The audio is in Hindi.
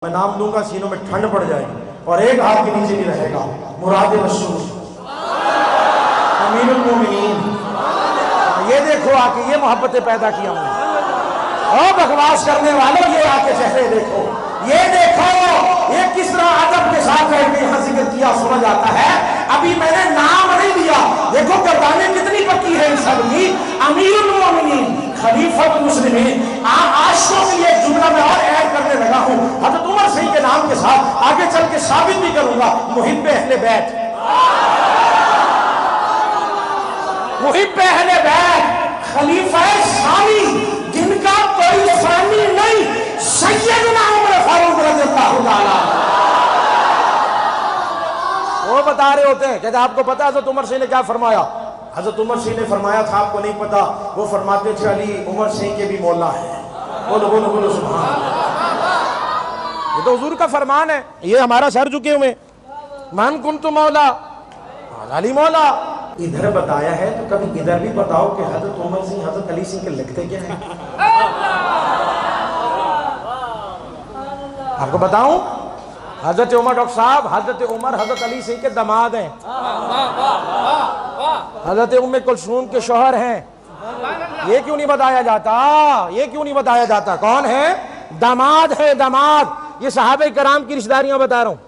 मैं नाम दूंगा, सीनों में ठंड पड़ जाएगी और एक हाथ के नीचे भी रहेगा मुराद रसूल अमीरुल मोमिनीन। ये देखो आके, ये मोहब्बतें पैदा की हमने। और बकवास करने वालों, ये आके चेहरे देखो, ये देखो, ये किस तरह अदब के साथ बैठ यहाँ जिक्र किया सुना जाता है। अभी मैंने नाम नहीं दिया, देखो गर्दानें कितनी पक्की है इन सब की। अमीरुल मोमिनीन, खलीफतुल मुस्लिमीन। आशिकों के लिए एक जुमला मैं और ऐड करने लगा हूँ, हज़रत उमर सही के नाम के साथ आगे चल के साबित भी करूंगा। मुहिब्बे अहले बैत, मुहिब्बे अहले बैत, खलीफा सानी, जिनका कोई सानी नहीं, सैयदना उमर फारूक रज़ियल्लाहु ताला। वो बता रहे होते हैं, कहते आपको पता है हज़रत उमर सही ने क्या फरमाया? हज़रत उमर सही ने फरमाया था, आपको नहीं पता? वो फरमाते थे अली उमर सही के भी मौला है। बोलो बोलो बोलो सुभान अल्लाह। ये तो हुजूर का फरमान है, ये हमारा सर झुके हुए। मन कुन्तु मौला अली मौला। इधर बताया है तो कभी इधर भी बताओ कि हज़रत उमर सिंह हज़रत अली सिंह के लगते क्या है? आपको बताऊं, हज़रत उमर, डॉक्टर साहब, हज़रत उमर हज़रत अली सिंह के दामाद हैं, हज़रत उम्मे कुलसूम के शौहर हैं। ये क्यों नहीं बताया जाता? ये क्यों नहीं बताया जाता? कौन है? दामाद है, दामाद। ये सहाबे कराम की रिश्तेदारियां बता रहा हूं।